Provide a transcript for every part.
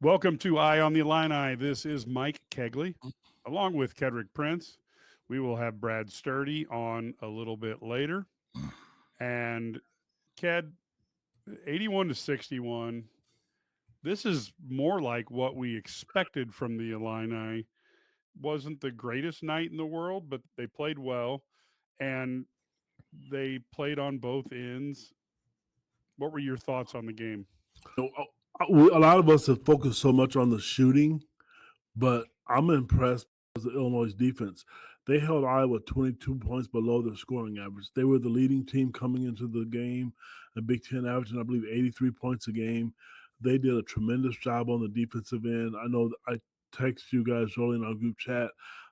Welcome to Eye on the Illini. This is Mike Cagley, along with Kedric Prince. We will have Brad Sturdy on a little bit later. And Ked, 81 to 61. This is more like what we expected from the Illini. Wasn't the greatest night in the world, but they played well and they played on both ends. What were your thoughts on the game? A lot of us have focused so much on the shooting, but I'm impressed with the Illinois defense. They held Iowa 22 points below their scoring average. They were the leading team coming into the game, a Big Ten averaging, I believe, 83 points a game. They did a tremendous job on the defensive end. I know I text you guys early in our group chat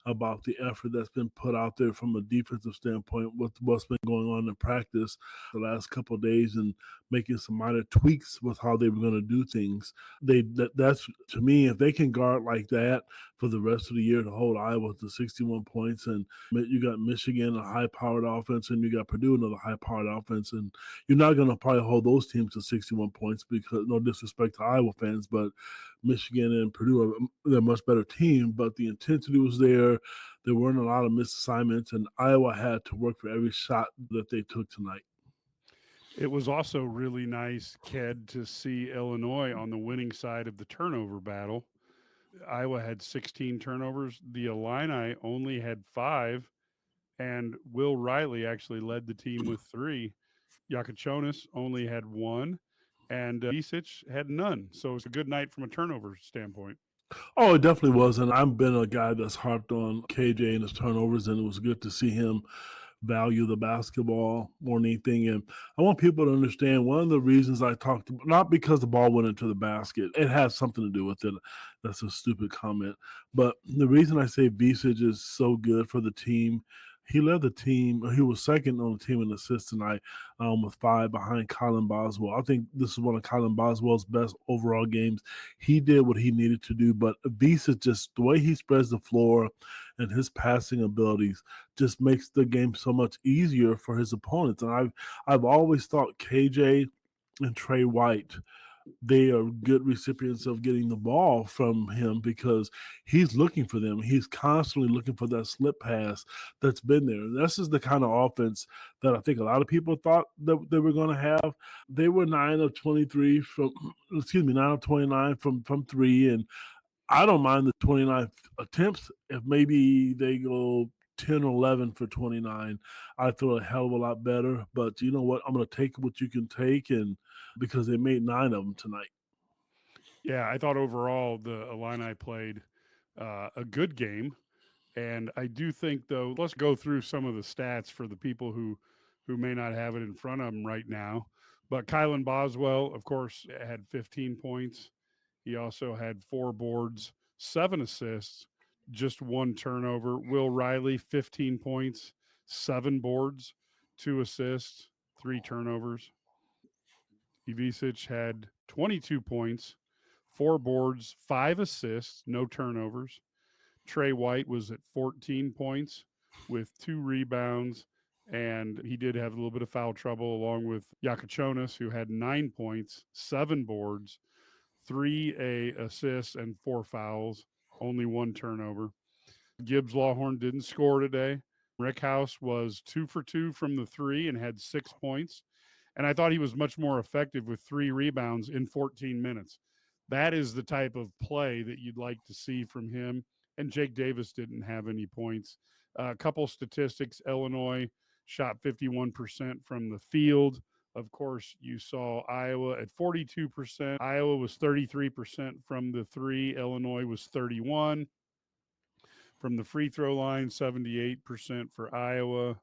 about the effort that's been put out there from a defensive standpoint with what's been going on in practice the last couple of days and making some minor tweaks with how they were going to do things. That's to me, if they can guard like that for the rest of the year to hold Iowa to 61 points, and you got Michigan, a high-powered offense, and you got Purdue, another high-powered offense, and you're not going to probably hold those teams to 61 points because no disrespect to Iowa fans, but Michigan and Purdue they're a much better team. But the intensity was there. There weren't a lot of missed assignments, and Iowa had to work for every shot that they took tonight. It was also really nice, Ked, to see Illinois on the winning side of the turnover battle. Iowa had 16 turnovers. The Illini only had five, and Will Riley actually led the team with three. Yakachonis only had one, and Isic had none. So it was a good night from a turnover standpoint. Oh, it definitely was. And I've been a guy that's harped on KJ and his turnovers, and it was good to see him value the basketball more than anything. And I want people to understand one of the reasons I talked about, not because the ball went into the basket, it has something to do with it. That's a stupid comment. But the reason I say Visage is so good for the team, he led the team. He was second on the team in assists tonight with five behind Colin Boswell. I think this is one of Colin Boswell's best overall games. He did what he needed to do, but Visage, just the way he spreads the floor and his passing abilities just makes the game so much easier for his opponents. And I've always thought KJ and Trey White, they are good recipients of getting the ball from him because he's looking for them. He's constantly looking for that slip pass that's been there. And this is the kind of offense that I think a lot of people thought that they were going to have. They were 9 of 23 from, 9 of 29 from three. And I don't mind the 29 attempts if maybe they go 10 or 11 for 29. I feel a hell of a lot better. But you know what? I'm going to take what you can take, and because they made 9 of them tonight. Yeah, I thought overall the Illini played a good game. And I do think, though, let's go through some of the stats for the people who may not have it in front of them right now. But Kylan Boswell, of course, had 15 points. He also had four boards, seven assists, just one turnover. Will Riley, 15 points, seven boards, two assists, three turnovers. Ivisic had 22 points, four boards, five assists, no turnovers. Trey White was at 14 points with two rebounds, and he did have a little bit of foul trouble along with Yakachonis, who had 9 points, seven boards, three assists, and four fouls, only one turnover. Gibbs Lawhorn didn't score today. Rickhouse was 2 for 2 from the three and had 6 points. And I thought he was much more effective with three rebounds in 14 minutes. That is the type of play that you'd like to see from him. And Jake Davis didn't have any points. A couple statistics: Illinois shot 51% from the field. Of course, you saw Iowa at 42%. Iowa was 33% from the three. Illinois was 31 from the free throw line, 78% for Iowa,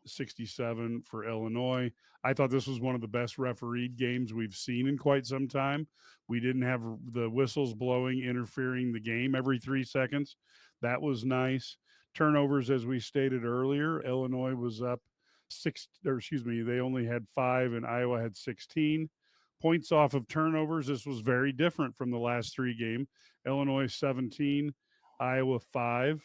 67 for Illinois. I thought this was one of the best refereed games we've seen in quite some time. We didn't have the whistles blowing, interfering the game every 3 seconds. That was nice. Turnovers, as we stated earlier, Illinois was up they only had five and Iowa had 16 points off of turnovers. This was very different from the last three games. Illinois 17, Iowa 5.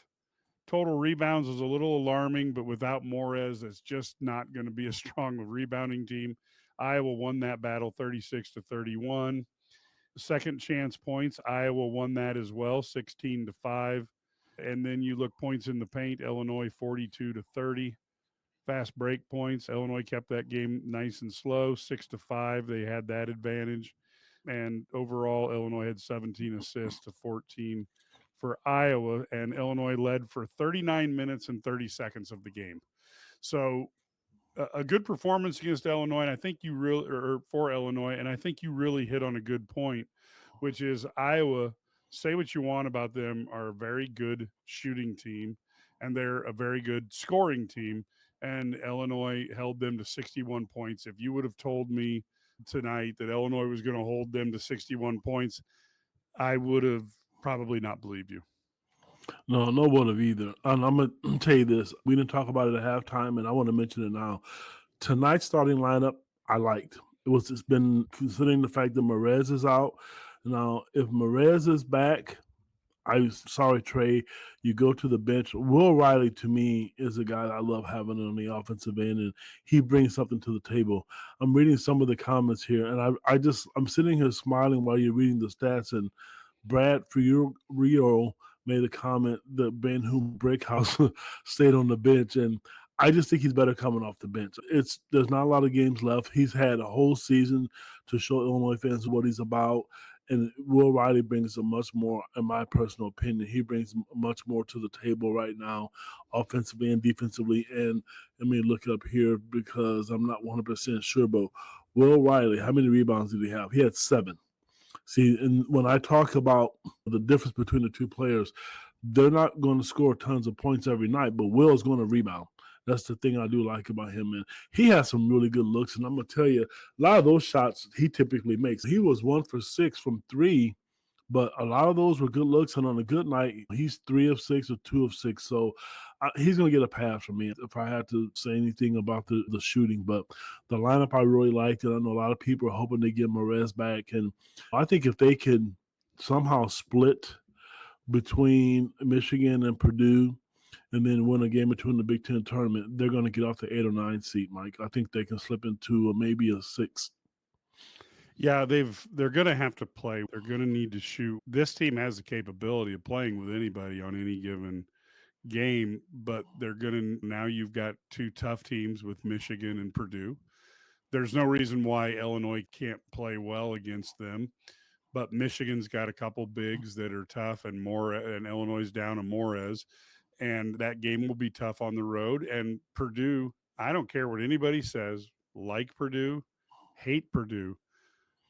Total rebounds was a little alarming, but without Morez, it's just not going to be a strong rebounding team. Iowa won that battle 36 to 31. second chance points. Iowa won that as well, 16-5. And then you look points in the paint, Illinois 42-30. Fast break points, Illinois kept that game nice and slow, 6-5. They had that advantage. And overall, Illinois had 17 assists to 14 for Iowa, and Illinois led for 39 minutes and 30 seconds of the game. So a good performance against Illinois, and I think you really, or for Illinois, and I think you really hit on a good point, which is Iowa. Say what you want about them, are a very good shooting team, and they're a very good scoring team. And Illinois held them to 61 points. If you would have told me tonight that Illinois was going to hold them to 61 points, I would have probably not believed you. No, no would have either. And I'm going to tell you this. We didn't talk about it at halftime, and I want to mention it now. Tonight's starting lineup, I liked. It's been considering the fact that Merez is out. Now, if Merez is back, I'm sorry, Trey, you go to the bench. Will Riley, to me, is a guy I love having on the offensive end, and he brings something to the table. I'm reading some of the comments here, and I'm sitting here smiling while you're reading the stats, and Brad Rio made a comment that Ben Brickhouse stayed on the bench, and I just think he's better coming off the bench. There's not a lot of games left. He's had a whole season to show Illinois fans what he's about. And Will Riley brings a much more, in my personal opinion, he brings much more to the table right now, offensively and defensively. And let me look up here because I'm not 100% sure, but Will Riley, how many rebounds did he have? He had 7. See, and when I talk about the difference between the two players, they're not going to score tons of points every night, but Will's going to rebound. That's the thing I do like about him. And he has some really good looks. And I'm going to tell you, a lot of those shots he typically makes. He was 1 for 6 from 3, but a lot of those were good looks. And on a good night, he's 3 of 6 or 2 of 6. So he's going to get a pass from me if I had to say anything about the shooting. But the lineup I really liked. And I know a lot of people are hoping they get Merez back. And I think if they can somehow split between Michigan and Purdue, and then win a game or two in the Big Ten tournament, they're going to get off the 8 or 9 seat, Mike. I think they can slip into maybe a 6. Yeah, they're going to have to play. They're going to need to shoot. This team has the capability of playing with anybody on any given game, but they're going to, now you've got 2 tough teams with Michigan and Purdue. There's no reason why Illinois can't play well against them, but Michigan's got a couple bigs that are tough, and Illinois is down a Morez. And that game will be tough on the road. And Purdue, I don't care what anybody says, like Purdue, hate Purdue.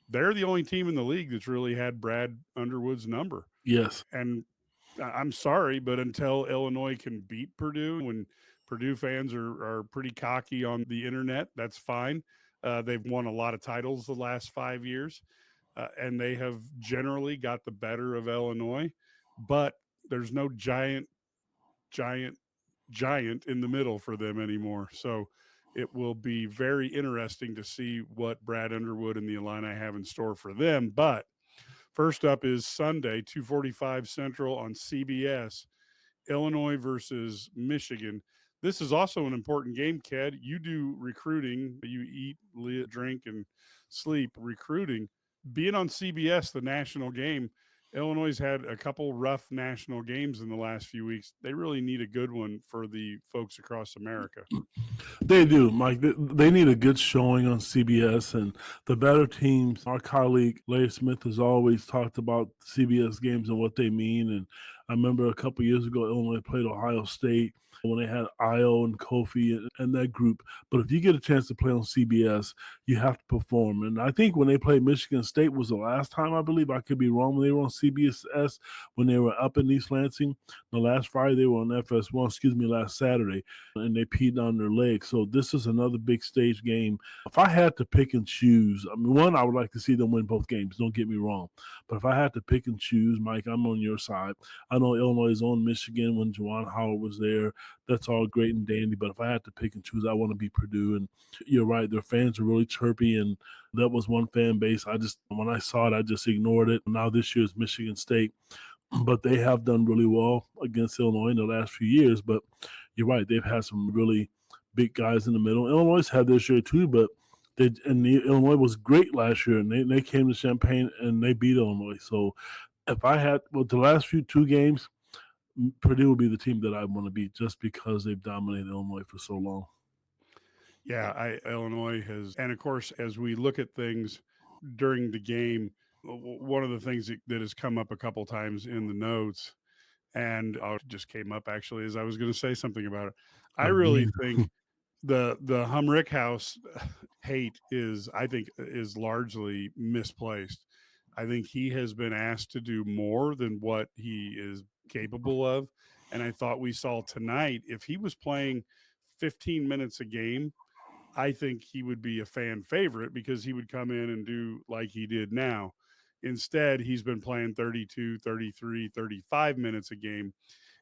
They're the only team in the league that's really had Brad Underwood's number. Yes. And I'm sorry, but until Illinois can beat Purdue, when Purdue fans are pretty cocky on the internet, that's fine. They've won a lot of titles the last 5 years, and they have generally got the better of Illinois. But there's no giant in the middle for them anymore. So it will be very interesting to see what Brad Underwood and the Illini have in store for them. But first up is Sunday, 2:45 Central on CBS, Illinois versus Michigan. This is also an important game, Ked. You do recruiting. You eat, drink, and sleep recruiting. Being on CBS, the national game, Illinois had a couple rough national games in the last few weeks. They really need a good one for the folks across America. They do, Mike. They need a good showing on CBS, and the better teams. Our colleague Larry Smith has always talked about CBS games and what they mean. And I remember a couple years ago, Illinois played Ohio State when they had Io and Kofi and that group. But if you get a chance to play on CBS, you have to perform. And I think when they played Michigan State was the last time, I believe, I could be wrong, when they were on CBS, when they were up in East Lansing. The last Friday they were on FS1, last Saturday, and they peed on their legs. So this is another big stage game. If I had to pick and choose, I mean, one, I would like to see them win both games, don't get me wrong. But if I had to pick and choose, Mike, I'm on your side. I know Illinois is on Michigan when Juwan Howard was there. That's all great and dandy. But if I had to pick and choose, I want to be Purdue. And you're right, their fans are really chirpy. And that was one fan base. When I saw it, I just ignored it. Now this year's Michigan State. But they have done really well against Illinois in the last few years. But you're right, they've had some really big guys in the middle. Illinois had this year too, but Illinois was great last year, and they came to Champaign and they beat Illinois. So if I had the last two games, Purdue would be the team that I want to beat just because they've dominated Illinois for so long. Yeah, Illinois has, and of course, as we look at things during the game, one of the things that has come up a couple times in the notes, and just came up actually as I was going to say something about it. I really Again. think the Humrick House hate I think is largely misplaced. I think he has been asked to do more than what he is capable of. And I thought we saw tonight, if he was playing 15 minutes a game, I think he would be a fan favorite because he would come in and do like he did now. Instead, he's been playing 32, 33, 35 minutes a game.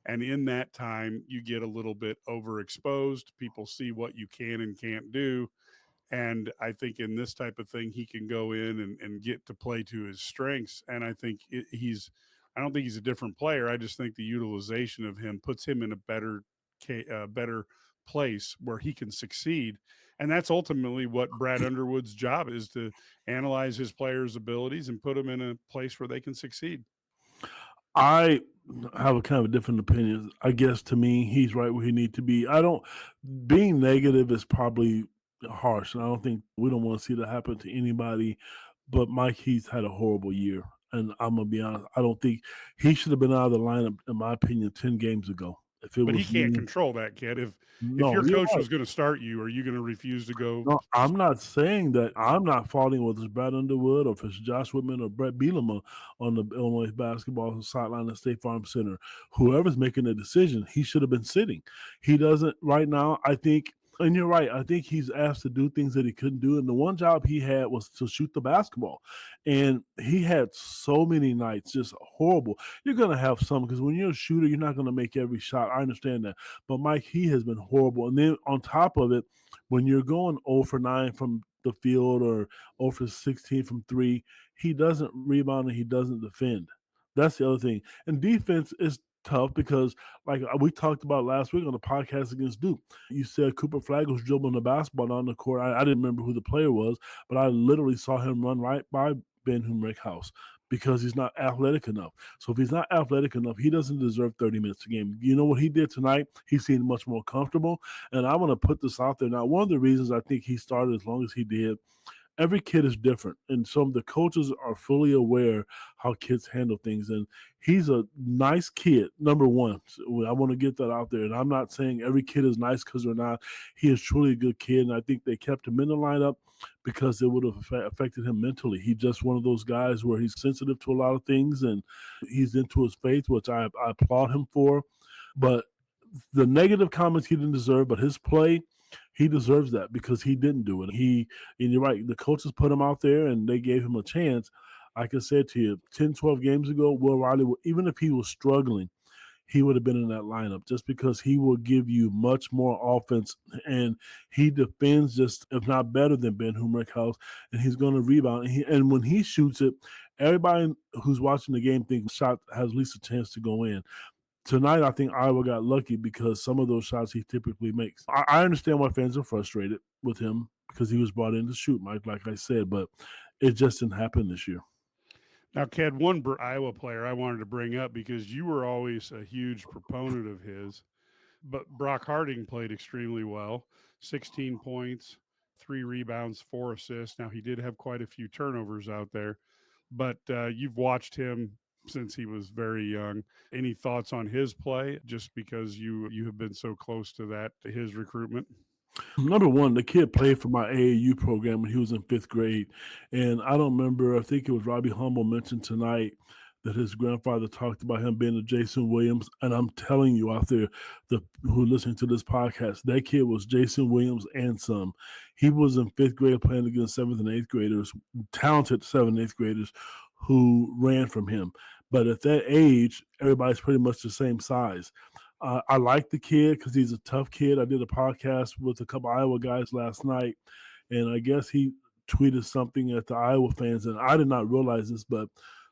And in that time, you get a little bit overexposed. People see what you can and can't do. And I think in this type of thing, he can go in and get to play to his strengths. And I think I don't think he's a different player. I just think the utilization of him puts him in a better place where he can succeed. And that's ultimately what Brad Underwood's job is, to analyze his players' abilities and put them in a place where they can succeed. I have a kind of a different opinion. I guess to me, he's right where he needs to be. Being negative is probably harsh, and I don't think we don't want to see that happen to anybody. But Mike Heath had a horrible year, and I'm gonna be honest. I don't think he should have been out of the lineup, in my opinion, 10 games ago. If it But he was can't me, control that, kid. If no, your you're coach right. was going to start you, are you going to refuse to go? No, I'm not saying that. I'm not faulting whether it's Brad Underwood or if it's Josh Whitman or Brett Bielema on the Illinois basketball sideline at State Farm Center. Whoever's making the decision, he should have been sitting. He doesn't right now. I think, and you're right. I think he's asked to do things that he couldn't do. And the one job he had was to shoot the basketball. And he had so many nights just horrible. You're going to have some because when you're a shooter, you're not going to make every shot. I understand that. But Mike, he has been horrible. And then on top of it, when you're going 0 for 9 from the field or 0 for 16 from 3, he doesn't rebound and he doesn't defend. That's the other thing. And defense is tough because, like we talked about last week on the podcast against Duke, you said Cooper Flagg was dribbling the basketball on the court. I didn't remember who the player was, but I literally saw him run right by Ben Humrick House because he's not athletic enough. So if he's not athletic enough, he doesn't deserve 30 minutes a game. You know what he did tonight? He seemed much more comfortable. And I want to put this out there. Now, one of the reasons I think he started as long as he did, every kid is different. And some of the coaches are fully aware how kids handle things. And he's a nice kid, number one. So I want to get that out there. And I'm not saying every kid is nice because they're not. He is truly a good kid. And I think they kept him in the lineup because it would have affected him mentally. He's just one of those guys where he's sensitive to a lot of things and he's into his faith, which I applaud him for. But the negative comments he didn't deserve, but his play, he deserves that because he didn't do it. And you're right, the coaches put him out there and they gave him a chance. Like I said to you, 10, 12 games ago, Will Riley, even if he was struggling, he would have been in that lineup just because he will give you much more offense and he defends just, if not better than Ben Humrick House, and he's going to rebound. And when he shoots it, everybody who's watching the game thinks shot has at least a chance to go in. Tonight, I think Iowa got lucky because some of those shots he typically makes. I understand why fans are frustrated with him because he was brought in to shoot, Mike, like I said, but it just didn't happen this year. Now, Ked, one Iowa player I wanted to bring up because you were always a huge proponent of his, but Brock Harding played extremely well. 16 points, 3 rebounds, 4 assists. Now, he did have quite a few turnovers out there, but you've watched him since he was very young. Any thoughts on his play, just because you have been so close to his recruitment? Number one, the kid played for my AAU program when he was in fifth grade. And I don't remember, I think it was Robbie Humble mentioned tonight that his grandfather talked about him being a Jason Williams. And I'm telling you out there, who are listening to this podcast, that kid was Jason Williams and some. He was in fifth grade playing against seventh and eighth graders, talented seventh and eighth graders who ran from him. But at that age, everybody's pretty much the same size. I like the kid because he's a tough kid. I did a podcast with a couple Iowa guys last night, and I guess he tweeted something at the Iowa fans, and I did not realize this, but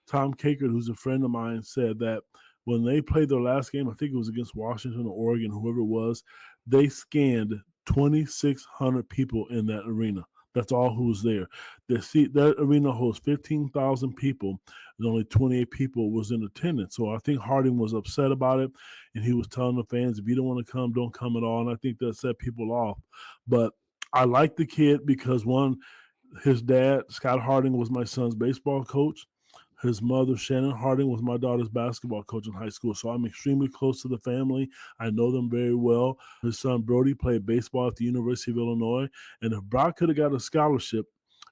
Tom Kakert, who's a friend of mine, said that when they played their last game, I think it was against Washington or Oregon, whoever it was, they scanned 2,600 people in that arena. That's all who was there. That arena hosts 15,000 people, and only 28 people was in attendance. So I think Harding was upset about it, and he was telling the fans, if you don't want to come, don't come at all. And I think that set people off. But I like the kid because one, his dad, Scott Harding, was my son's baseball coach. His mother, Shannon Harding, was my daughter's basketball coach in high school. So I'm extremely close to the family. I know them very well. His son, Brody, played baseball at the University of Illinois. And if Brock could have got a scholarship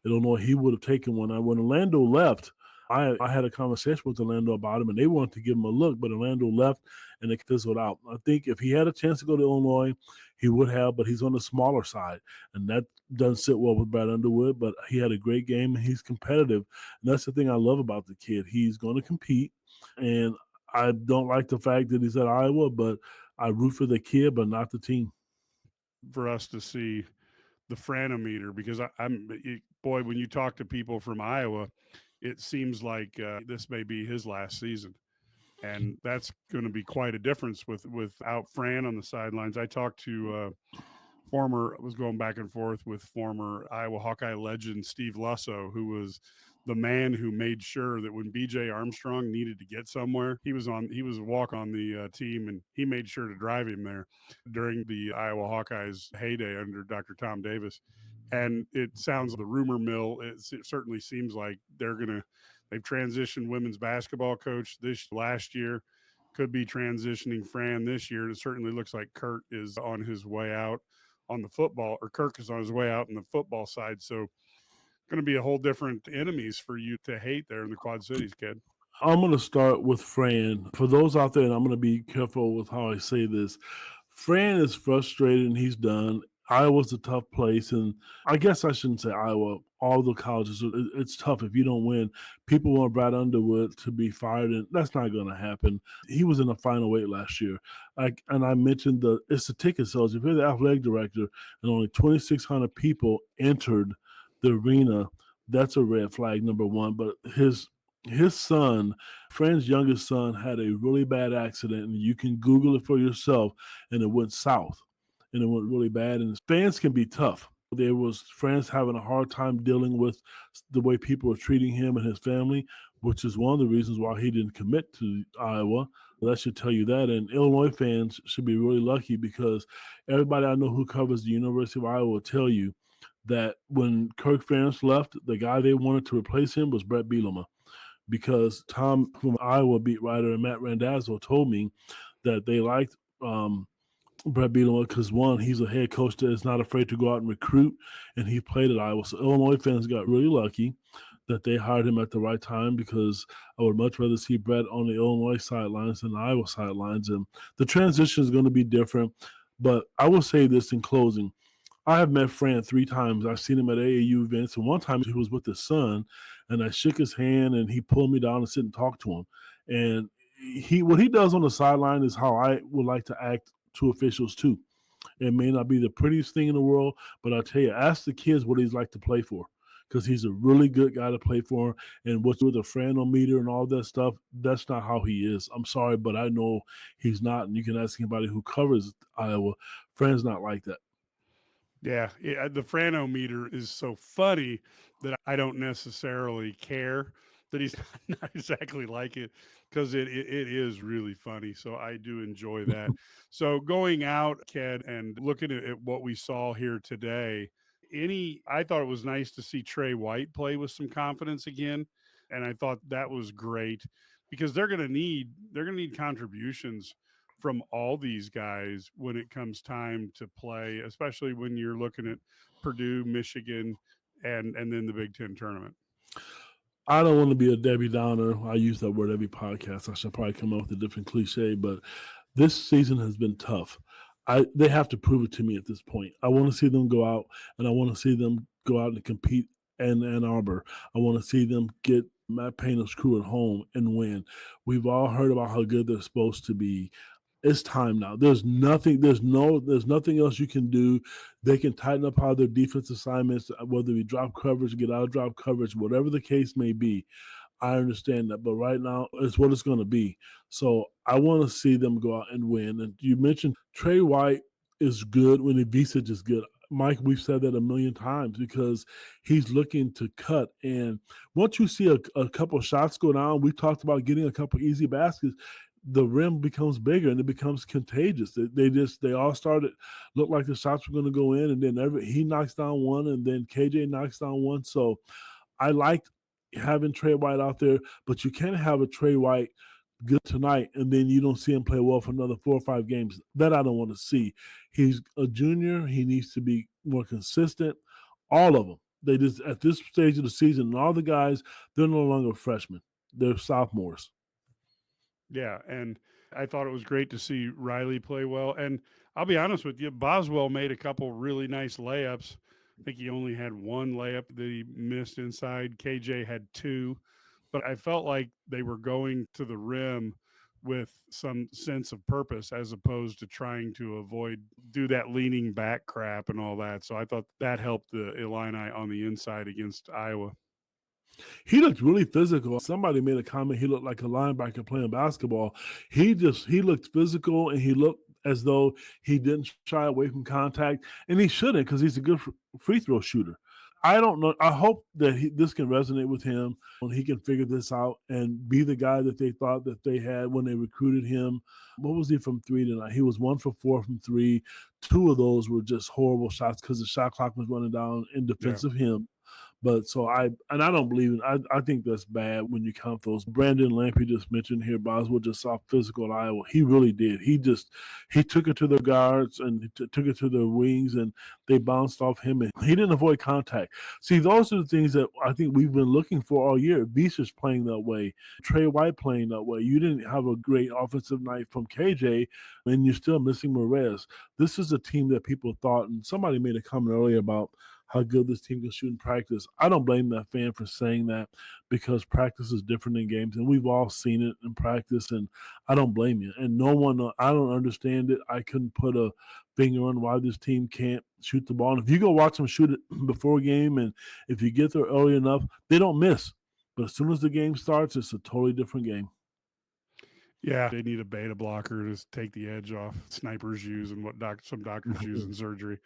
at Illinois, he would have taken one. When Orlando left, I had a conversation with Orlando about him, and they wanted to give him a look, but Orlando left and it fizzled out. I think if he had a chance to go to Illinois, he would have, but he's on the smaller side, and that doesn't sit well with Brad Underwood. But he had a great game, and he's competitive, and that's the thing I love about the kid. He's going to compete, and I don't like the fact that he's at Iowa, but I root for the kid, but not the team. For us to see the Franometer, because boy, when you talk to people from Iowa, it seems like this may be his last season, and that's going to be quite a difference without Fran on the sidelines. I talked to was going back and forth with former Iowa Hawkeye legend Steve Lusso, who was the man who made sure that when BJ Armstrong needed to get somewhere, he was a walk on the team, and he made sure to drive him there during the Iowa Hawkeyes heyday under Dr. Tom Davis. And it sounds the rumor mill. It certainly seems like they've transitioned women's basketball coach this last year, could be transitioning Fran this year. It certainly looks like Kurt is on his way out on the football, or Kirk is on his way out on the football side. So going to be a whole different enemies for you to hate there in the Quad Cities, kid. I'm going to start with Fran. For those out there, and I'm going to be careful with how I say this, Fran is frustrated and he's done. Iowa's a tough place, and I guess I shouldn't say Iowa. All the colleges, it's tough if you don't win. People want Brad Underwood to be fired, and that's not going to happen. He was in the final eight last year. And I mentioned it's the ticket sales. If you're the athletic director and only 2,600 people entered the arena, that's a red flag, number one. But his son, Fran's youngest son, had a really bad accident, and you can Google it for yourself, and it went south, and it went really bad. And fans can be tough. There was friends having a hard time dealing with the way people were treating him and his family, which is one of the reasons why he didn't commit to Iowa. That should tell you that. And Illinois fans should be really lucky because everybody I know who covers the University of Iowa will tell you that when Kirk Ferentz left, the guy they wanted to replace him was Brett Bielema, because Tom from Iowa beat writer and Matt Randazzo told me that they liked Brett Bielema because, one, he's a head coach that is not afraid to go out and recruit, and he played at Iowa. So Illinois fans got really lucky that they hired him at the right time, because I would much rather see Brett on the Illinois sidelines than the Iowa sidelines. And the transition is going to be different. But I will say this in closing. I have met Fran 3 times. I've seen him at AAU events, and one time he was with his son, and I shook his hand, and he pulled me down and sit and talk to him. And what he does on the sideline is how I would like to act to officials too. It may not be the prettiest thing in the world, but I'll tell you, ask the kids what he's like to play for, because he's a really good guy to play for. And what's with the Franometer and all that stuff, that's not how he is. I'm sorry, but I know he's not. And you can ask anybody who covers Iowa. Fran's not like that. Yeah, the Franometer is so funny that I don't necessarily care that he's not exactly like it, because it is really funny. So I do enjoy that. So going out, Ked, and looking at what we saw here today, I thought it was nice to see Trey White play with some confidence again, and I thought that was great because they're gonna need contributions from all these guys when it comes time to play, especially when you're looking at Purdue, Michigan, and then the Big Ten tournament. I don't want to be a Debbie Downer. I use that word every podcast. I should probably come up with a different cliche, but this season has been tough. They have to prove it to me at this point. I want to see them go out, and I want to see them go out and compete in Ann Arbor. I want to see them get Matt Painter's crew at home and win. We've all heard about how good they're supposed to be. It's time now. There's nothing else you can do. They can tighten up how their defense assignments, whether we drop coverage, get out of drop coverage, whatever the case may be. I understand that, but right now it's what it's going to be. So I want to see them go out and win. And you mentioned Trey White is good when Ivica is good. Mike, we've said that a million times because he's looking to cut. And once you see a couple of shots go down, we talked about getting a couple easy baskets. The rim becomes bigger and it becomes contagious. They all started look like the shots were going to go in, and then he knocks down one, and then KJ knocks down one. So I liked having Trey White out there, but you can't have a Trey White good tonight and then you don't see him play well for another 4 or 5 games. That I don't want to see. He's a junior. He needs to be more consistent. All of them. They just at this stage of the season, and all the guys, they're no longer freshmen. They're sophomores. Yeah, and I thought it was great to see Riley play well. And I'll be honest with you, Boswell made a couple really nice layups. I think he only had one layup that he missed inside. KJ had two, but I felt like they were going to the rim with some sense of purpose as opposed to trying to avoid do that leaning back crap and all that. So I thought that helped the Illini on the inside against Iowa. He looked really physical. Somebody made a comment. He looked like a linebacker playing basketball. He looked physical, and he looked as though he didn't shy away from contact, and he shouldn't because he's a good free throw shooter. I don't know. I hope that this can resonate with him when he can figure this out and be the guy that they thought that they had when they recruited him. What was he from three tonight? He was 1 for 4 from three. Two of those were just horrible shots because the shot clock was running down in defense of him. But I don't believe it. I think that's bad when you count those. Brandon Lampe just mentioned here, Boswell just saw physical at Iowa. He really did. He took it to the guards and took it to the wings, and they bounced off him, and he didn't avoid contact. See, those are the things that I think we've been looking for all year. Visa's playing that way. Trey White playing that way. You didn't have a great offensive night from KJ, and you're still missing Morez. This is a team that people thought, and somebody made a comment earlier about how good this team can shoot in practice. I don't blame that fan for saying that because practice is different than games, and we've all seen it in practice, and I don't blame you. And I don't understand it. I couldn't put a finger on why this team can't shoot the ball. And if you go watch them shoot it before a game, and if you get there early enough, they don't miss. But as soon as the game starts, it's a totally different game. Yeah, they need a beta blocker to take the edge off snipers use and what some doctors use in surgery.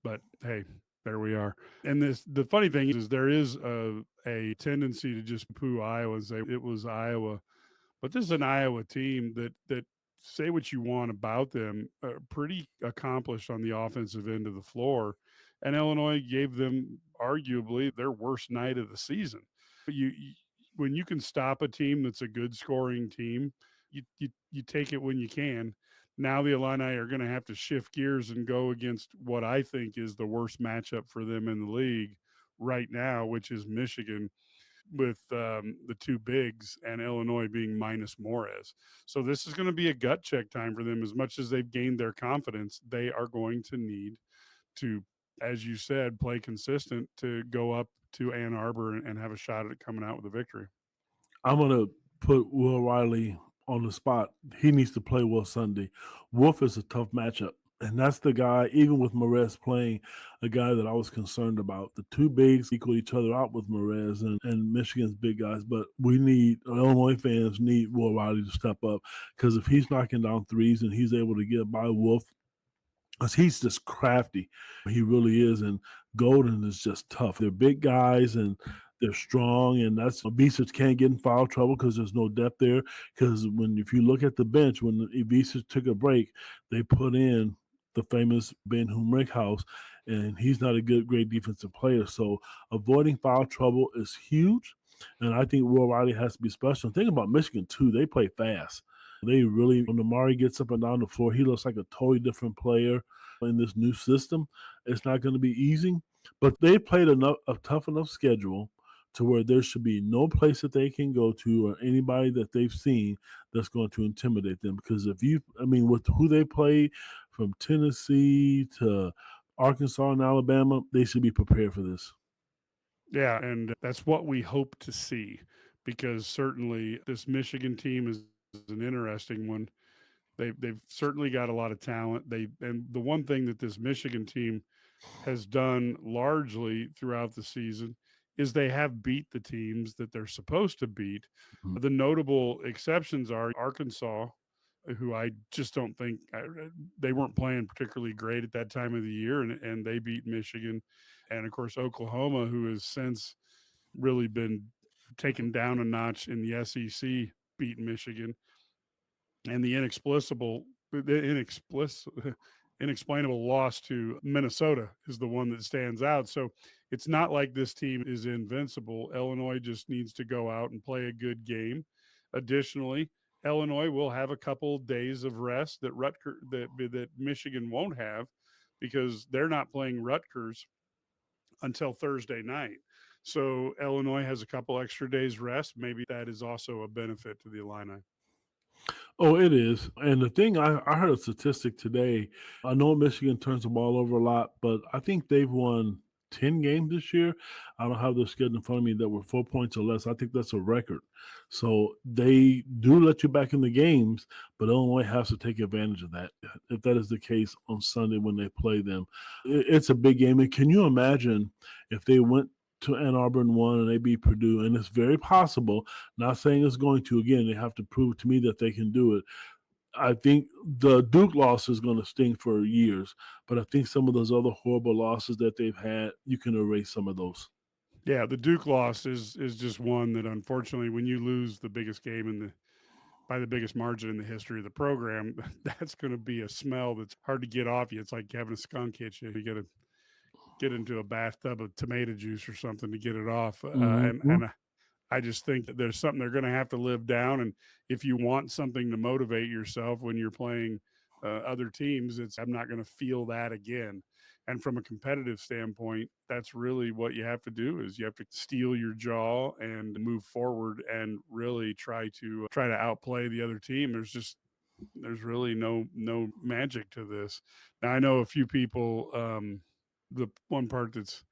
But hey, there we are. And the funny thing is there is a tendency to just poo Iowa and say it was Iowa, but this is an Iowa team that say what you want about them, pretty accomplished on the offensive end of the floor, and Illinois gave them arguably their worst night of the season. You when you can stop a team that's a good scoring team, you take it when you can. Now the Illini are going to have to shift gears and go against what I think is the worst matchup for them in the league right now, which is Michigan with the two bigs and Illinois being minus Morez. So this is going to be a gut check time for them. As much as they've gained their confidence, they are going to need to, as you said, play consistent to go up to Ann Arbor and have a shot at coming out with a victory. I'm going to put Will Riley on the spot. He needs to play well Sunday. Wolf is a tough matchup. And that's the guy, even with Morez playing, a guy that I was concerned about. The two bigs equal each other out with Morez and Michigan's big guys. But Illinois fans need Will Riley to step up because if he's knocking down threes and he's able to get by Wolf, because he's just crafty. He really is. And Golden is just tough. They're big guys and they're strong, and that's Ibiza can't get in foul trouble because there's no depth there. Because if you look at the bench, when Ibiza took a break, they put in the famous Ben Humrickhouse, and he's not a great defensive player. So avoiding foul trouble is huge, and I think Will Riley has to be special. Think about Michigan too; they play fast. They really, when Amari gets up and down the floor, he looks like a totally different player in this new system. It's not going to be easy, but they played a tough enough schedule to where there should be no place that they can go to or anybody that they've seen that's going to intimidate them. Because with who they play from Tennessee to Arkansas and Alabama, they should be prepared for this. Yeah, and that's what we hope to see because certainly this Michigan team is an interesting one. They've certainly got a lot of talent. And the one thing that this Michigan team has done largely throughout the season is they have beat the teams that they're supposed to beat. Mhm. The notable exceptions are Arkansas who I just don't think they weren't playing particularly great at that time of the year, and they beat Michigan, and of course Oklahoma, who has since really been taken down a notch in the SEC, beat Michigan, and the inexplainable loss to Minnesota is the one that stands out. So it's not like this team is invincible. Illinois just needs to go out and play a good game. Additionally, Illinois will have a couple days of rest that Michigan won't have because they're not playing Rutgers until Thursday night. So Illinois has a couple extra days rest. Maybe that is also a benefit to the Illini. Oh, it is. And the thing, I heard a statistic today. I know Michigan turns the ball over a lot, but I think they've won 10 games this year. I don't have the schedule in front of me that were 4 points or less. I think that's a record. So they do let you back in the games, but Illinois has to take advantage of that. If that is the case on Sunday when they play them, it's a big game. And can you imagine if they went to Ann Arbor and won and they beat Purdue? And it's very possible, not saying it's going to. Again, they have to prove to me that they can do it. I think the Duke loss is going to sting for years, but I think some of those other horrible losses that they've had, you can erase some of those. Yeah, the Duke loss is just one that unfortunately, when you lose the biggest game in the by the biggest margin in the history of the program, that's going to be a smell that's hard to get off you. It's like having a skunk hit you. You got to get into a bathtub of tomato juice or something to get it off. Mhm. And I just think that there's something they're going to have to live down. And if you want something to motivate yourself when you're playing other teams, it's I'm not going to feel that again. And from a competitive standpoint, that's really what you have to do is you have to steel your jaw and move forward and really try to outplay the other team. There's really no magic to this. Now I know a few people. The one part that's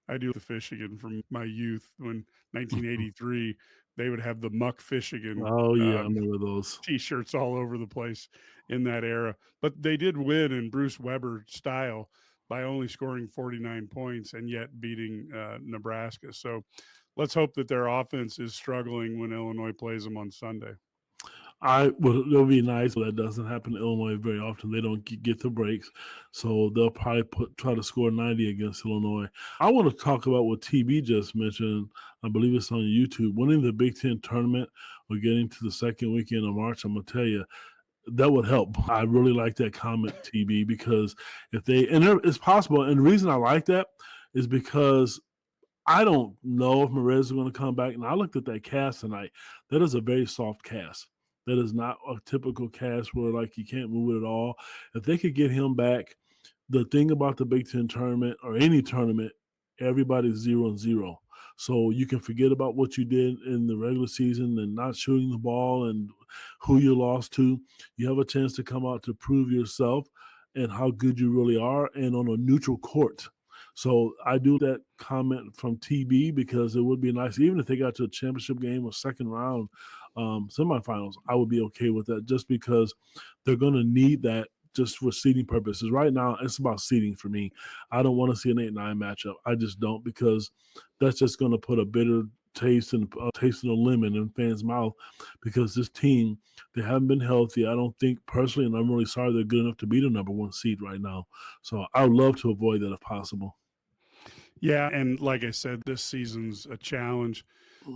I do the Michigan from my youth when 1983 they would have the Muck Michigan Oh, yeah, I remember those. t-shirts all over the place in that era. But they did win in Bruce Weber style by only scoring 49 points and yet beating Nebraska. So let's hope that their offense is struggling when Illinois plays them on Sunday. It'll be nice, but that doesn't happen in Illinois very often. They don't get the breaks, so they'll probably try to score 90 against Illinois. I want to talk about what TB just mentioned. I believe it's on YouTube. Winning the Big Ten tournament or getting to the second weekend of March, I'm gonna tell you that would help. I really like that comment, TB, because if they and it's possible, and the reason I like that is because I don't know if Merez is going to come back. And I looked at that cast tonight. That is a very soft cast. That is not a typical cast where like you can't move it at all. If they could get him back, the thing about the Big Ten tournament or any tournament, everybody's 0-0. So you can forget about what you did in the regular season and not shooting the ball and who you lost to. You have a chance to come out to prove yourself and how good you really are and on a neutral court. So I do that comment from TB because it would be nice, even if they got to a championship game or second round semifinals, I would be okay with that just because they're going to need that just for seeding purposes. Right now, it's about seeding for me. I don't want to see an 8-9 matchup. I just don't because that's just going to put a bitter taste and taste of the lemon in fans' mouth because this team, they haven't been healthy. I don't think personally, and I'm really sorry they're good enough to be the number one seed right now. So I would love to avoid that if possible. Yeah, and like I said, this season's a challenge.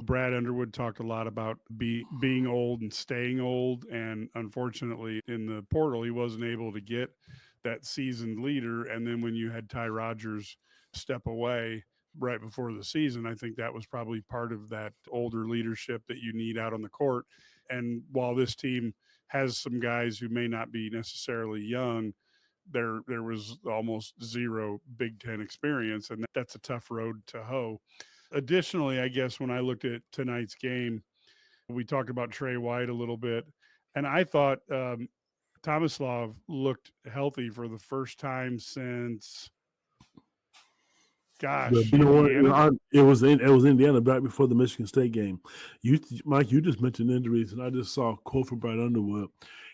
Brad Underwood talked a lot about being old and staying old, and unfortunately, in the portal, he wasn't able to get that seasoned leader. And then when you had Ty Rodgers step away right before the season, I think that was probably part of that older leadership that you need out on the court. And while this team has some guys who may not be necessarily young, there was almost zero Big Ten experience, and that's a tough road to hoe. Additionally, I guess when I looked at tonight's game, we talked about Trey White a little bit, and I thought Tomislav looked healthy for the first time since, But gosh, you know what? Indiana. It was Indiana back before the Michigan State game. Mike, you just mentioned injuries, and I just saw a quote from Brad Underwood.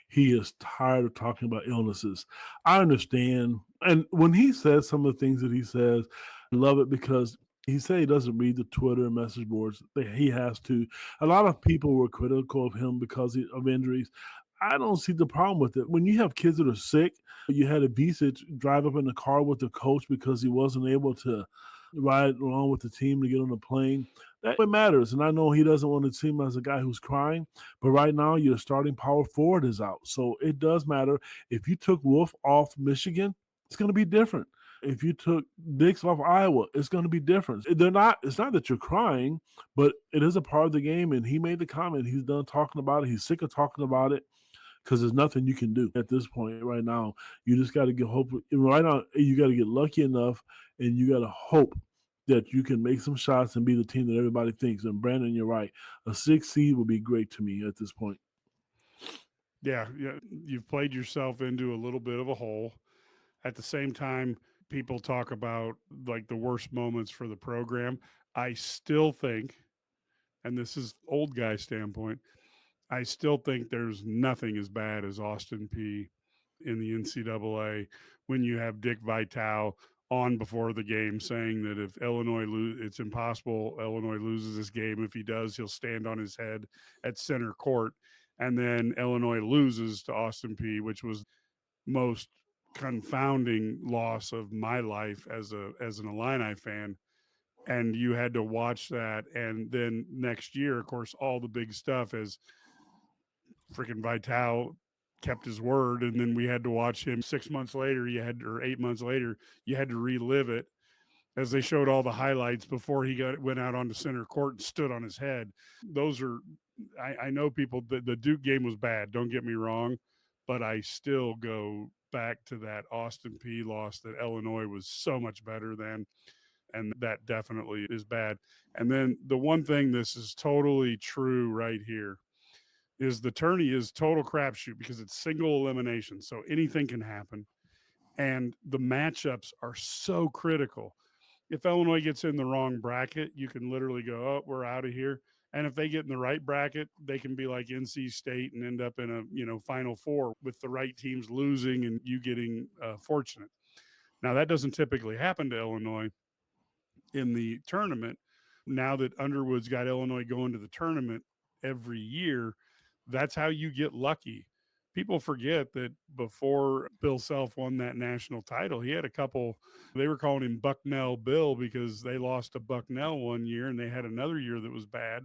He is tired of talking about illnesses. I understand, and when he says some of the things that he says, I love it because he said he doesn't read the Twitter and message boards. He has to. A lot of people were critical of him because of injuries. I don't see the problem with it. When you have kids that are sick, you had a Visage drive up in the car with the coach because he wasn't able to ride along with the team to get on the plane. That what matters. And I know he doesn't want to seem as a guy who's crying, but right now your starting power forward is out. So it does matter. If you took Wolf off Michigan, it's going to be different. If you took Dix off Iowa, it's going to be different. They're not. It's not that you're crying, but it is a part of the game. And he made the comment. He's done talking about it. He's sick of talking about it because there's nothing you can do at this point right now. You just got to get hope. Right now, you got to get lucky enough, and you got to hope that you can make some shots and be the team that everybody thinks. And Brandon, you're right. A 6 seed would be great to me at this point. Yeah, yeah, you've played yourself into a little bit of a hole. At the same time, people talk about like the worst moments for the program. I still think, and this is old guy standpoint, I still think there's nothing as bad as Austin P in the NCAA when you have Dick Vitale on before the game saying that if it's impossible Illinois loses this game. If he does, he'll stand on his head at center court. And then Illinois loses to Austin P, which was most confounding loss of my life as an Illini fan. And you had to watch that. And then next year, of course, all the big stuff is freaking Vital kept his word, and then we had to watch him 6 months later. Or 8 months later, you had to relive it as they showed all the highlights before he went out onto center court and stood on his head. Those are, I know people. The Duke game was bad. Don't get me wrong, but I still go back to that Austin P loss that Illinois was so much better than, and that definitely is bad. And then the one thing, this is totally true right here, is the tourney is total crapshoot because it's single elimination, so anything can happen, and the matchups are so critical. If Illinois gets in the wrong bracket, you can literally go, "Oh, we're out of here." And if they get in the right bracket, they can be like NC State and end up in a Final Four with the right teams losing and you getting fortunate. Now that doesn't typically happen to Illinois in the tournament. Now that Underwood's got Illinois going to the tournament every year, that's how you get lucky. People forget that before Bill Self won that national title, he had a couple, they were calling him Bucknell Bill because they lost to Bucknell one year and they had another year that was bad.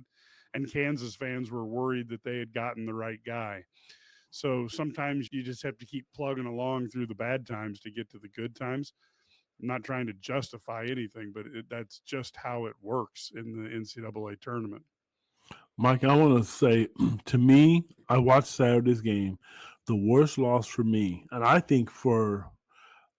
And Kansas fans were worried that they had gotten the right guy. So sometimes you just have to keep plugging along through the bad times to get to the good times. I'm not trying to justify anything, but that's just how it works in the NCAA tournament. Mike, I want to say, to me, I watched Saturday's game. The worst loss for me, and I think for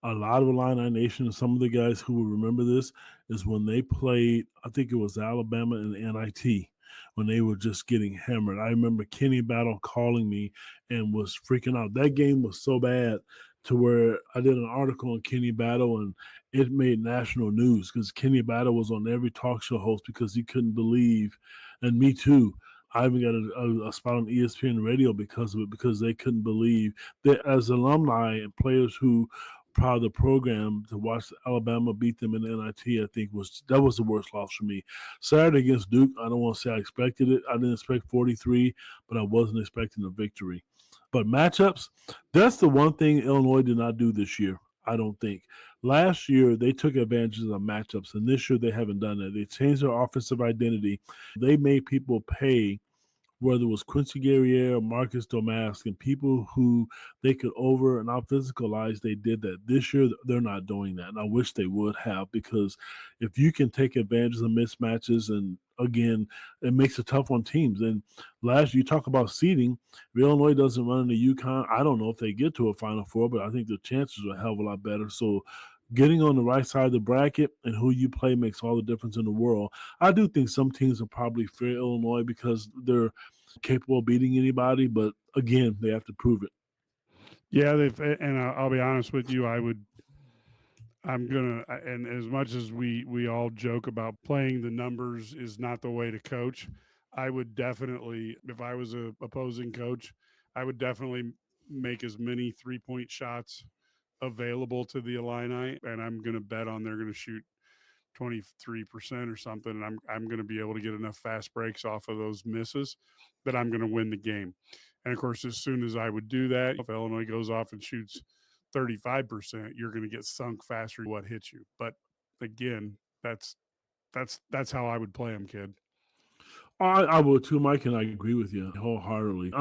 a lot of Illini Nation and some of the guys who will remember this, is when they played, I think it was Alabama and NIT, when they were just getting hammered. I remember Kenny Battle calling me and was freaking out. That game was so bad to where I did an article on Kenny Battle and it made national news because Kenny Battle was on every talk show host because he couldn't believe, and me too. I even got a spot on ESPN radio because of it, because they couldn't believe that as alumni and players who proud of the program, to watch Alabama beat them in the NIT, I think was the worst loss for me. Saturday against Duke, I don't want to say I expected it. I didn't expect 43, but I wasn't expecting a victory. But matchups, that's the one thing Illinois did not do this year, I don't think. Last year, they took advantage of matchups, and this year they haven't done that. They changed their offensive identity. They made people pay, whether it was Quincy Guerriere or Marcus Domask, and people who they could over and out physicalize, they did that. This year, they're not doing that, and I wish they would have, because if you can take advantage of mismatches, and again, it makes it tough on teams. And last, you talk about seeding. If Illinois doesn't run into UConn, I don't know if they get to a Final Four, but I think the chances are a hell of a lot better. So getting on the right side of the bracket and who you play makes all the difference in the world. I do think some teams are probably fair Illinois because they're capable of beating anybody, but again, they have to prove it. Yeah, and I'll be honest with you, I'm gonna, and as much as we all joke about playing the numbers is not the way to coach, I would definitely, if I was a opposing coach, I would definitely make as many 3-point shots available to the Illini, and I'm gonna bet on they're gonna shoot 23% or something, and I'm going to be able to get enough fast breaks off of those misses that I'm going to win the game. And of course, as soon as I would do that, if Illinois goes off and shoots 35%, you're going to get sunk faster what hits you. But again, that's how I would play them, kid. I would too, Mike, and I agree with you wholeheartedly.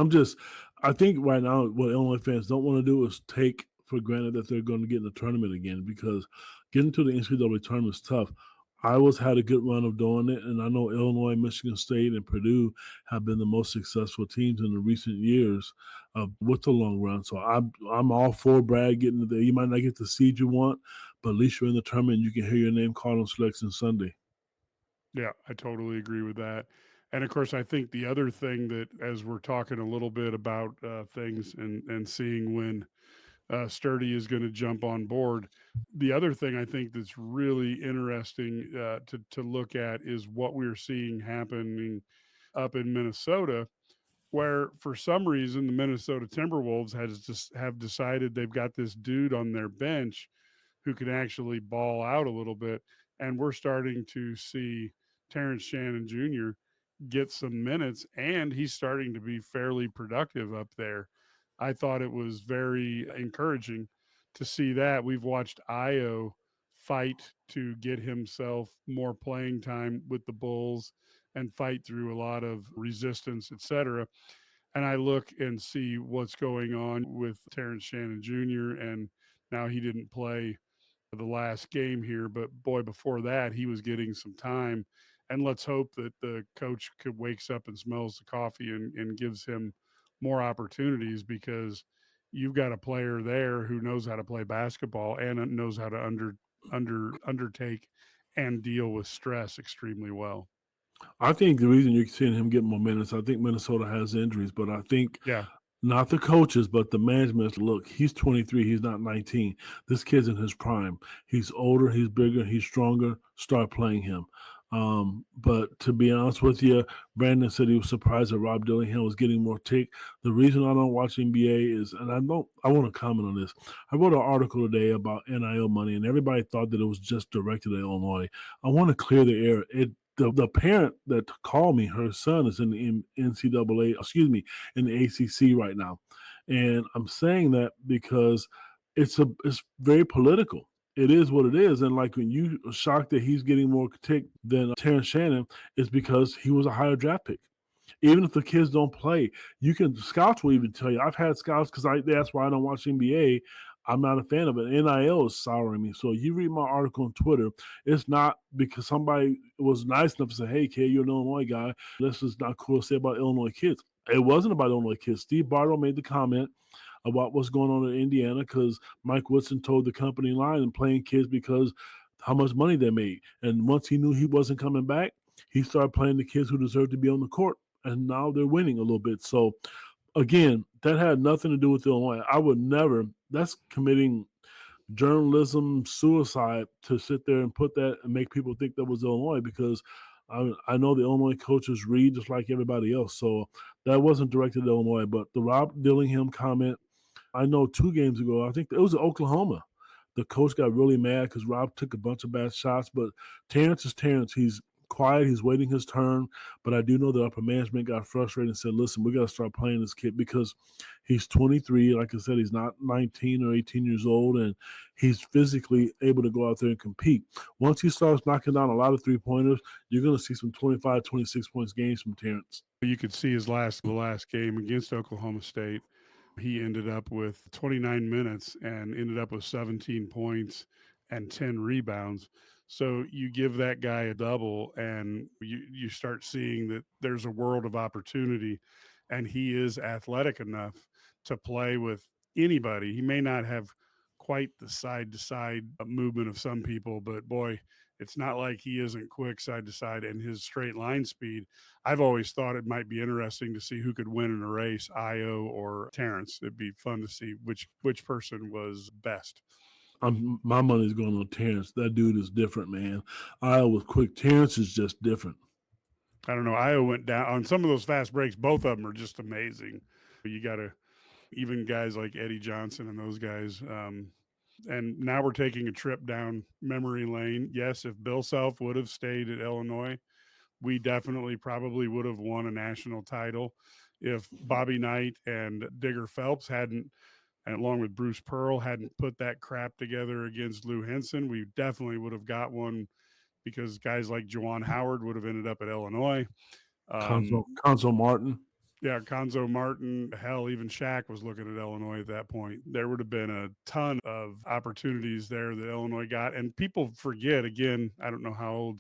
I think right now what Illinois fans don't want to do is take for granted that they're going to get in the tournament again because getting to the NCAA tournament is tough. Iowa's had a good run of doing it, and I know Illinois, Michigan State, and Purdue have been the most successful teams in the recent years with the long run. So I'm all for Brad getting there. You might not get the seed you want, but at least you're in the tournament and you can hear your name called on Selection Sunday. Yeah, I totally agree with that. And of course, I think the other thing that, as we're talking a little bit about things and seeing when Sturdy is going to jump on board, the other thing I think that's really interesting to look at is what we're seeing happening up in Minnesota, where for some reason the Minnesota Timberwolves have decided they've got this dude on their bench who can actually ball out a little bit, and we're starting to see Terrence Shannon Jr. get some minutes, and he's starting to be fairly productive up there. I thought it was very encouraging to see that. We've watched Io fight to get himself more playing time with the Bulls and fight through a lot of resistance, etc. And I look and see what's going on with Terrence Shannon Jr. and now he didn't play the last game here, but boy, before that, he was getting some time. And let's hope that the coach could wakes up and smells the coffee and gives him more opportunities because you've got a player there who knows how to play basketball and knows how to undertake and deal with stress extremely well. I think the reason you're seeing him get more minutes, I think Minnesota has injuries, but I think Yeah. not the coaches, but the management. Look, he's 23. He's not 19. This kid's in his prime. He's older. He's bigger. He's stronger. Start playing him. But to be honest with you, Brandon said he was surprised that Rob Dillingham was getting more tick. The reason I don't watch NBA is, and I want to comment on this. I wrote an article today about NIL money, and everybody thought that it was just directed at Illinois. I want to clear the air. The parent that called me, her son is in the NCAA, excuse me, in the ACC right now, and I'm saying that because it's very political. It is what it is, and like when you are shocked that he's getting more tick than Terrence Shannon, is because he was a higher draft pick. Even if the kids don't play, scouts will even tell you. I've had scouts because that's why I don't watch NBA. I'm not a fan of it. NIL is souring me. So you read my article on Twitter, it's not because somebody was nice enough to say, hey, kid, you're an Illinois guy. This is not cool to say about Illinois kids. It wasn't about Illinois kids. Steve Bartle made the comment about what's going on in Indiana because Mike Woodson told the company line and playing kids because how much money they made. And once he knew he wasn't coming back, he started playing the kids who deserved to be on the court. And now they're winning a little bit. So again, that had nothing to do with Illinois. I would never, that's committing journalism suicide to sit there and put that and make people think that was Illinois because I know the Illinois coaches read just like everybody else. So that wasn't directed at Illinois. But the Rob Dillingham comment, I know 2 games ago, I think it was Oklahoma. The coach got really mad because Rob took a bunch of bad shots. But Terrence is Terrence. He's quiet. He's waiting his turn. But I do know the upper management got frustrated and said, listen, we got to start playing this kid because he's 23. Like I said, he's not 19 or 18 years old, and he's physically able to go out there and compete. Once he starts knocking down a lot of three-pointers, you're going to see some 25, 26 points games from Terrence. You could see the last game against Oklahoma State. He ended up with 29 minutes and ended up with 17 points and 10 rebounds. So you give that guy a double and you start seeing that there's a world of opportunity and he is athletic enough to play with anybody. He may not have quite the side to side movement of some people, but boy, it's not like he isn't quick side to side and his straight line speed. I've always thought it might be interesting to see who could win in a race, Io or Terrence. It'd be fun to see which person was best. My money's going on Terrence. That dude is different, man. Iowa was quick. Terrence is just different. I don't know. Io went down on some of those fast breaks. Both of them are just amazing. You got to even guys like Eddie Johnson and those guys. And now we're taking a trip down memory lane. Yes, if Bill Self would have stayed at Illinois, we definitely probably would have won a national title if Bobby Knight and Digger Phelps hadn't, and along with Bruce Pearl, hadn't put that crap together against Lou Henson. We definitely would have got one because guys like Juwan Howard would have ended up at Illinois. Conzo Martin. Yeah, Conzo Martin, hell, even Shaq was looking at Illinois at that point. There would have been a ton of opportunities there that Illinois got. And people forget, again, I don't know how old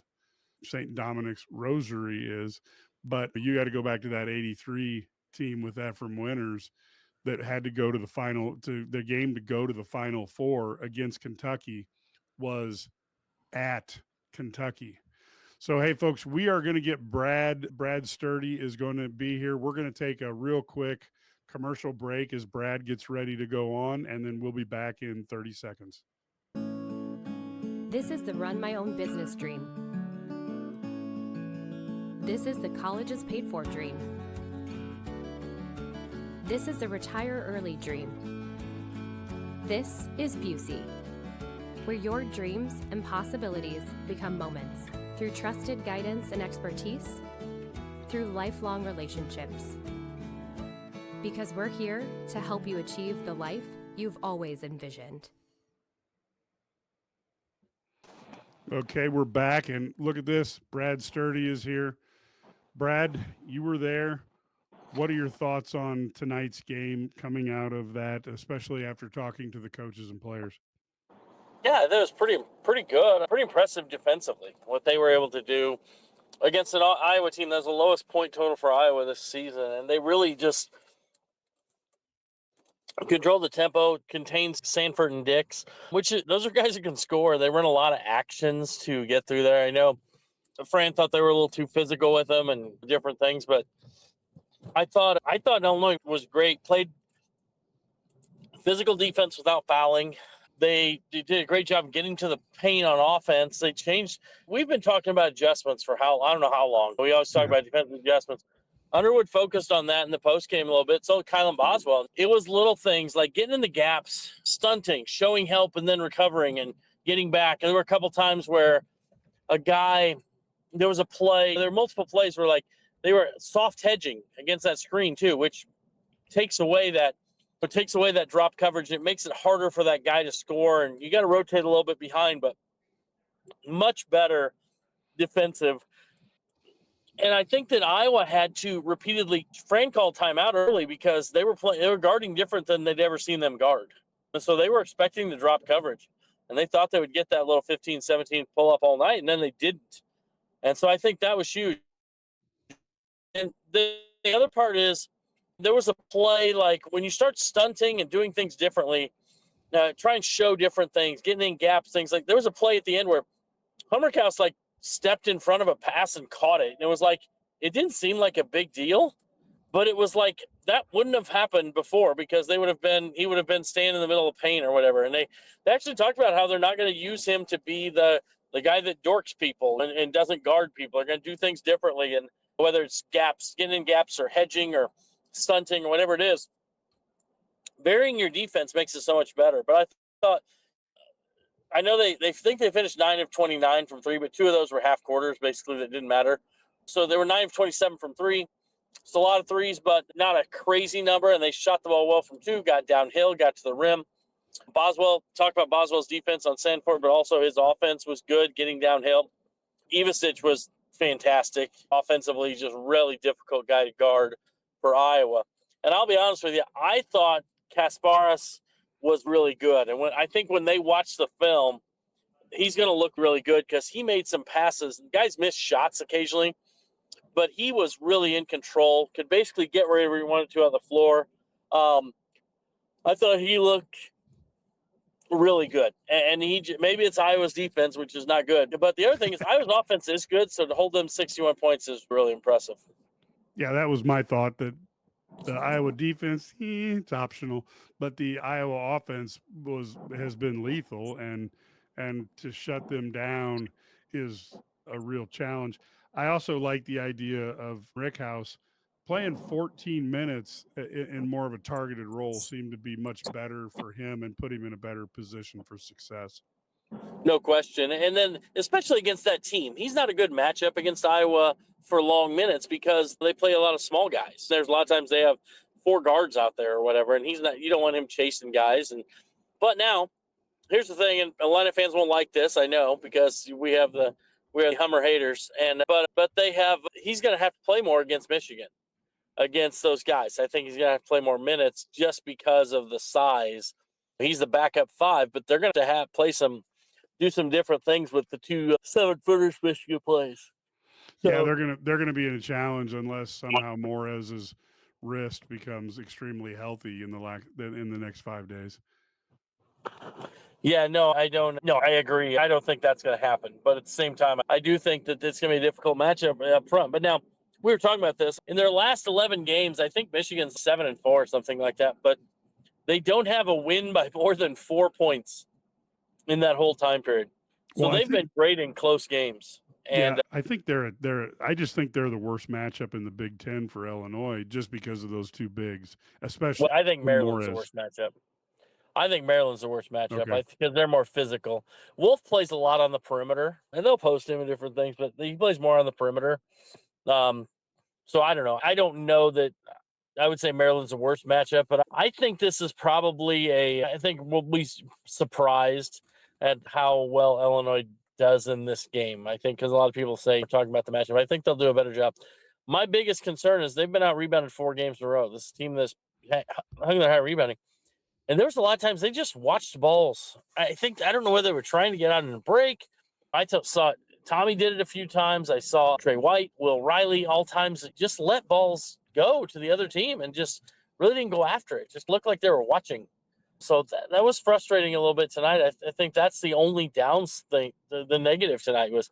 St. Dominic's Rosary is, but you got to go back to that 83 team with Ephraim Winters that had to go to the final, to the game to go to the Final Four against Kentucky was at Kentucky. So, hey, folks, we are going to get Brad. Brad Sturdy is going to be here. We're going to take a real quick commercial break as Brad gets ready to go on, and then we'll be back in 30 seconds. This is the run my own business dream. This is the colleges paid for dream. This is the retire early dream. This is Busey, where your dreams and possibilities become moments through trusted guidance and expertise, through lifelong relationships. Because we're here to help you achieve the life you've always envisioned. Okay, we're back, and look at this. Brad Sturdy is here. Brad, you were there. What are your thoughts on tonight's game coming out of that, especially after talking to the coaches and players? Yeah, that was pretty good. Pretty impressive defensively, what they were able to do against an Iowa team that's the lowest point total for Iowa this season. And they really just controlled the tempo, contained Sanford and Dix, those are guys who can score. They run a lot of actions to get through there. I know Fran thought they were a little too physical with them and different things, but I thought Illinois was great. Played physical defense without fouling. They did a great job getting to the paint on offense. They changed. We've been talking about adjustments for I don't know how long. We always talk about defensive adjustments. Underwood focused on that in the post game a little bit. So Kylan Boswell. It was little things like getting in the gaps, stunting, showing help, and then recovering and getting back. And there were a couple times where there was a play. There were multiple plays where they were soft hedging against that screen too, which takes away that drop coverage. And it makes it harder for that guy to score, and you got to rotate a little bit behind, but much better defensive. And I think that Iowa had to repeatedly, Fran called timeout early because they were guarding different than they'd ever seen them guard. And so they were expecting to drop coverage, and they thought they would get that little 15-17 pull up all night, and then they didn't. And so I think that was huge. And the other part is, there was a play like when you start stunting and doing things differently, try and show different things, getting in gaps, things like there was a play at the end where Hummerkaus stepped in front of a pass and caught it. And it was it didn't seem like a big deal, but it was that wouldn't have happened before because he would have been standing in the middle of the paint or whatever. And they actually talked about how they're not going to use him to be the guy that dorks people and doesn't guard people. They're going to do things differently. And whether it's gaps, getting in gaps or hedging or stunting or whatever it is, varying your defense makes it so much better. But I know they think they finished 9 of 29 from three, but 2 of those were half quarters, basically, that didn't matter. So they were 9 of 27 from three. It's a lot of threes, but not a crazy number. And they shot the ball well from 2, got downhill, got to the rim. Boswell, talk about Boswell's defense on Sanford, but also his offense was good, getting downhill. Ivasic was fantastic. Offensively, just really difficult guy to guard for Iowa. And I'll be honest with you, I thought Kasparas was really good. And I think when they watch the film, he's going to look really good because he made some passes. Guys missed shots occasionally, but he was really in control, could basically get wherever he wanted to on the floor. I thought he looked really good. And maybe it's Iowa's defense, which is not good. But the other thing is Iowa's offense is good, so to hold them 61 points is really impressive. Yeah, that was my thought, that the Iowa defense, it's optional, but the Iowa offense has been lethal, and to shut them down is a real challenge. I also like the idea of Rickhouse playing 14 minutes in more of a targeted role seemed to be much better for him and put him in a better position for success. No question. And then, especially against that team, he's not a good matchup against Iowa for long minutes because they play a lot of small guys. There's a lot of times they have 4 guards out there or whatever, and he's not. You don't want him chasing guys. But now, here's the thing, and Illini fans won't like this, I know, because we have Hummer haters, but he's going to have to play more against Michigan, against those guys. I think he's going to have to play more minutes just because of the size. He's the backup 5, but they're going to have do some different things with the 2 7-footers Michigan plays. So, yeah, they're gonna be in a challenge unless somehow Morez's wrist becomes extremely healthy in the next 5 days. Yeah, no, I don't. No, I agree. I don't think that's going to happen. But at the same time, I do think that it's going to be a difficult matchup up front. But now, we were talking about this in their last 11 games. I think Michigan's 7-4 or something like that. But they don't have a win by more than 4 points in that whole time period. So they've been great in close games. And yeah, I think I just think they're the worst matchup in the Big Ten for Illinois just because of those 2 bigs, especially. I think Maryland's Morez. the worst matchup. I think Maryland's the worst matchup Okay. because they're more physical. Wolf plays a lot on the perimeter, and they'll post him in different things, but he plays more on the perimeter. So I don't know. I don't know that I would say Maryland's the worst matchup, but I think this is probably I think we'll be surprised at how well Illinois does in this game. I think because a lot of people talking about the matchup, I think they'll do a better job. My biggest concern is they've been out rebounded 4 games in a row. This team that's hung their high rebounding. And there was a lot of times they just watched balls. I don't know whether they were trying to get out in a break. Saw Tommy did it a few times. I saw Trey White, Will Riley, all times just let balls go to the other team and just really didn't go after it. Just looked like they were watching. So that was frustrating a little bit tonight. I think that's the only downs thing. The negative tonight was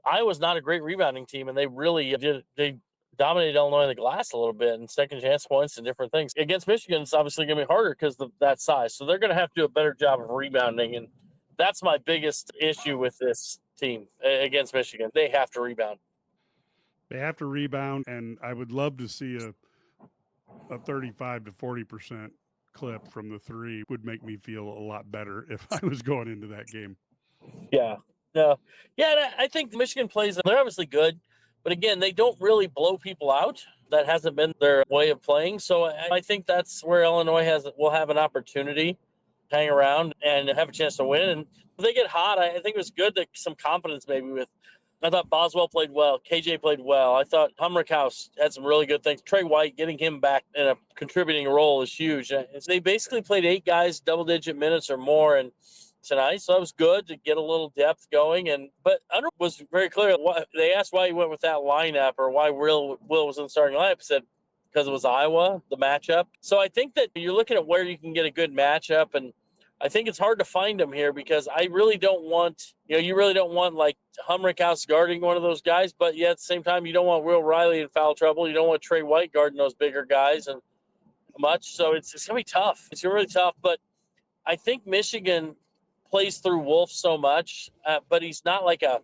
Iowa's not a great rebounding team, and they really they dominated Illinois in the glass a little bit and second chance points and different things. Against Michigan, it's obviously going to be harder because of that size. So they're going to have to do a better job of rebounding. And that's my biggest issue with this team against Michigan. They have to rebound. They have to rebound, and I would love to see a 35 to 40% clip from the 3 would make me feel a lot better if I was going into that game. Yeah. No. Yeah, I think Michigan plays, they're obviously good. But again, they don't really blow people out. That hasn't been their way of playing. So I think that's where Illinois will have an opportunity to hang around and have a chance to win. And if they get hot, I think it was good that some confidence maybe with. I thought Boswell played well. KJ played well. I thought Humrickhouse had some really good things. Trey White, getting him back in a contributing role is huge. They basically played 8 guys, double-digit minutes or more, and tonight, so that was good to get a little depth going. But Under was very clear. They asked why he went with that lineup or why Will was in the starting lineup. He said because it was Iowa, the matchup. So I think that you're looking at where you can get a good matchup, and I think it's hard to find them here because I really don't want, you really don't want like Humrickhouse guarding one of those guys, but yet at the same time, you don't want Will Riley in foul trouble. You don't want Trey White guarding those bigger guys and much. So it's going to be tough. It's really tough, but I think Michigan plays through Wolf so much, but he's not like a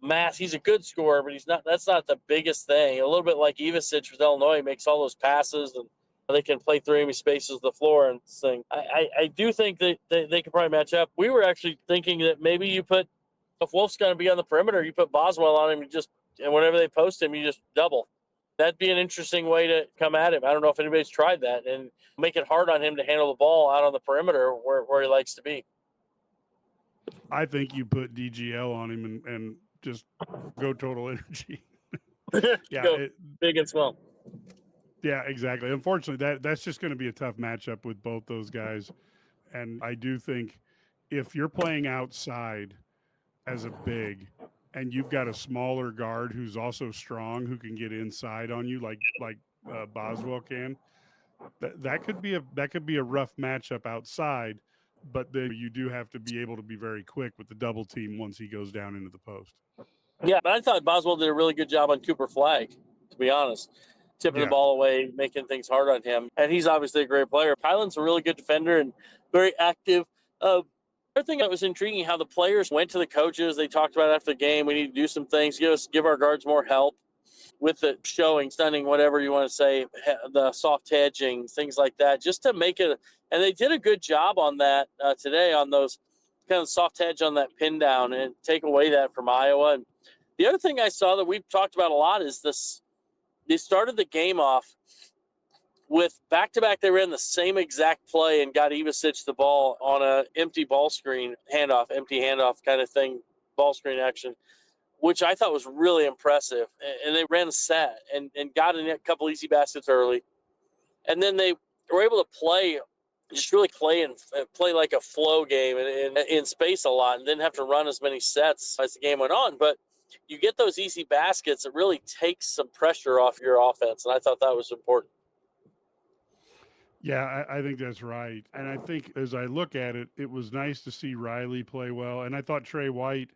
mass. He's a good scorer, but that's not the biggest thing. A little bit like Ivasic with Illinois, he makes all those passes and they can play through any spaces of the floor and thing. I do think that they could probably match up. We were actually thinking that maybe if Wolf's going to be on the perimeter, you put Boswell on him and whenever they post him, you just double. That'd be an interesting way to come at him. I don't know if anybody's tried that and make it hard on him to handle the ball out on the perimeter where he likes to be. I think you put DGL on him and just go total energy. Yeah, big and small. Yeah, exactly. Unfortunately, that's just going to be a tough matchup with both those guys. And I do think if you're playing outside as a big and you've got a smaller guard who's also strong, who can get inside on you like Boswell can, that could be a rough matchup outside. But then you do have to be able to be very quick with the double team once he goes down into the post. Yeah, but I thought Boswell did a really good job on Cooper Flagg, to be honest. Tipping the ball away, making things hard on him. And he's obviously a great player. Kylan's a really good defender and very active. Another thing that was intriguing, how the players went to the coaches. They talked about after the game, we need to do some things, give our guards more help with the stunning, whatever you want to say, the soft hedging, things like that, just to make it. And they did a good job on that today on those kind of soft hedge on that pin down and take away that from Iowa. And the other thing I saw that we've talked about a lot is this. They started the game off with back-to-back. They ran the same exact play and got Ivasic the ball on a empty ball screen handoff, empty handoff kind of thing, ball screen action, which I thought was really impressive. And they ran a set and got in a couple easy baskets early. And then they were able to just really play like a flow game and in space a lot, and didn't have to run as many sets as the game went on. But you get those easy baskets, it really takes some pressure off your offense, and I thought that was important. Yeah, I think that's right. And I think as I look at it, it was nice to see Riley play well. And I thought Trey White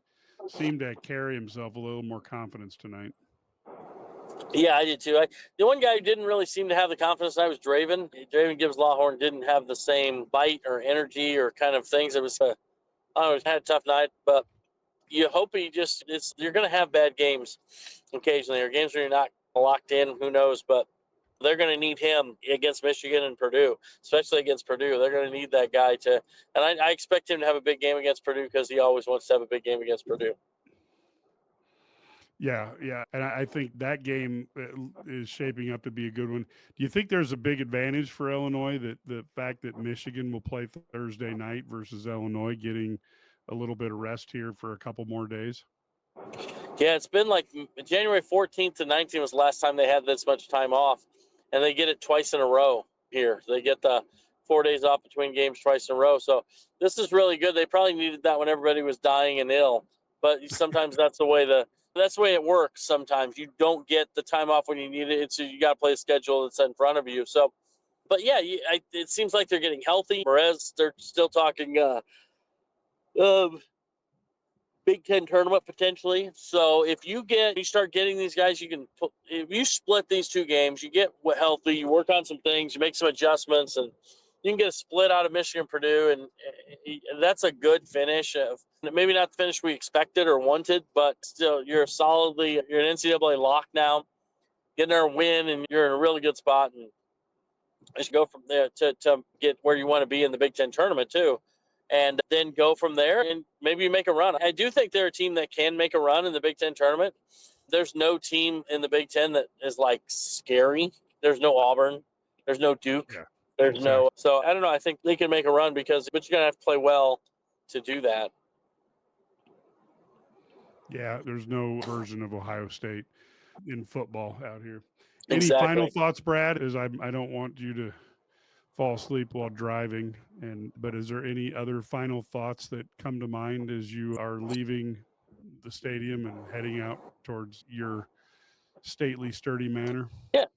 seemed to carry himself a little more confidence tonight. Yeah, I did too. The one guy who didn't really seem to have the confidence tonight was Draven. Draven Gibbs-Lawhorn didn't have the same bite or energy or kind of things. It was, I don't know, had a tough night, but you hope you're going to have bad games occasionally, or games where you're not locked in, who knows, but they're going to need him against Michigan and Purdue, especially against Purdue. They're going to need that guy and I expect him to have a big game against Purdue because he always wants to have a big game against Purdue. Yeah. And I think that game is shaping up to be a good one. Do you think there's a big advantage for Illinois, that the fact that Michigan will play Thursday night versus Illinois getting a little bit of rest here for a couple more days? Yeah, it's been like January 14th to 19th was the last time they had this much time off, and they get it twice in a row here. They get the 4 days off between games twice in a row. So this is really good. They probably needed that when everybody was dying and ill, but sometimes that's the way it works. Sometimes you don't get the time off when you need it. So you got to play a schedule that's in front of you. So, but yeah, it seems like they're getting healthy. Whereas they're still talking Big Ten tournament potentially. So if you start getting these guys, if you split these two games, you get healthy, you work on some things, you make some adjustments, and you can get a split out of Michigan, Purdue, and that's a good finish. Maybe not the finish we expected or wanted, but still, you're an NCAA lock now. Getting there a win, and you're in a really good spot, and just go from there to get where you want to be in the Big Ten tournament too. And then go from there and maybe you make a run. I do think they're a team that can make a run in the Big Ten tournament. There's no team in the Big Ten that is like scary. There's no Auburn. There's no Duke. Yeah, there's no. So I don't know. I think they can make a run but you're going to have to play well to do that. Yeah, there's no version of Ohio State in football out here. Any Exactly. final thoughts, Brad? As I don't want you to fall asleep while driving, but is there any other final thoughts that come to mind as you are leaving the stadium and heading out towards your stately, sturdy manor? Yeah,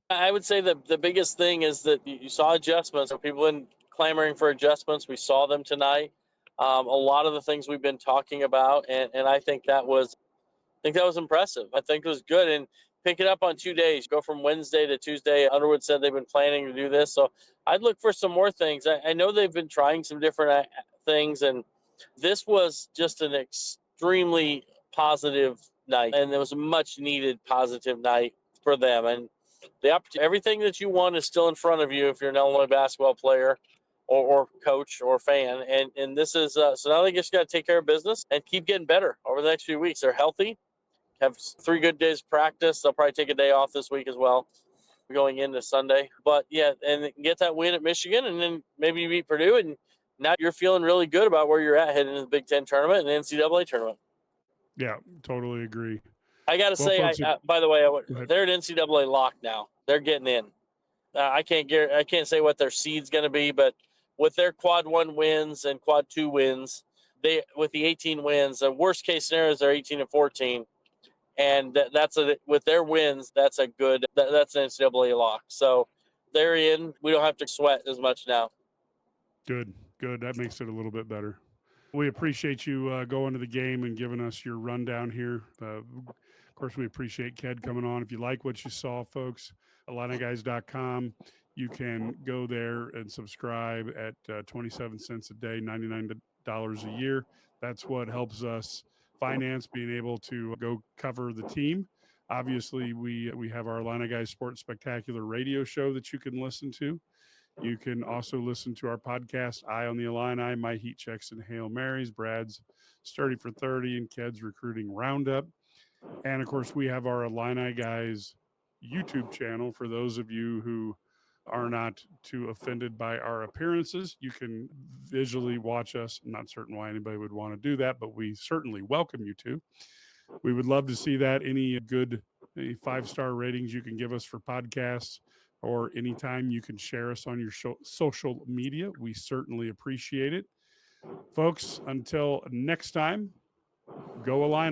I would say that the biggest thing is that you saw adjustments. So people been clamoring for adjustments. We saw them tonight. A lot of the things we've been talking about, and I think that was impressive. I think it was good. And pick it up on 2 days. Go from Wednesday to Tuesday. Underwood said they've been planning to do this. So I'd look for some more things. I know they've been trying some different things, and this was just an extremely positive night. And it was a much needed positive night for them. And everything that you want is still in front of you if you're an Illinois basketball player or coach or fan. And this is so now they just got to take care of business and keep getting better over the next few weeks. They're healthy. Have 3 good days of practice. They'll probably take a day off this week as well, going into Sunday. But yeah, and get that win at Michigan, and then maybe you beat Purdue, and now you're feeling really good about where you're at heading into the Big Ten tournament and the NCAA tournament. Yeah, totally agree. I got to say, by the way, they're at NCAA lock now. They're getting in. I can't say what their seed's going to be, but with their quad 1 wins and quad 2 wins, with the 18 wins, the worst case scenario is they're 18-14. And with their wins, that's an NCAA lock. So they're in. We don't have to sweat as much now. Good. That makes it a little bit better. We appreciate you going to the game and giving us your rundown here. Of course, we appreciate Ked coming on. If you like what you saw, folks, IlliniGuys.com. You can go there and subscribe at 27 cents a day, $99 a year. That's what helps us finance being able to go cover the team. Obviously, we have our Illini Guys Sports Spectacular radio show that you can listen to. You can also listen to our podcast, Eye on the Illini, My Heat Checks and Hail Marys, Brad's Sturdy for 30, and Ked's Recruiting Roundup. And of course, we have our IlliniGuys YouTube channel. For those of you who are not too offended by our appearances, you can visually watch us. I'm not certain why anybody would want to do that, but we certainly welcome you to. We would love to see that. Any 5-star ratings you can give us for podcasts, or anytime you can share us on your social media, we certainly appreciate it. Folks, until next time, go Illini.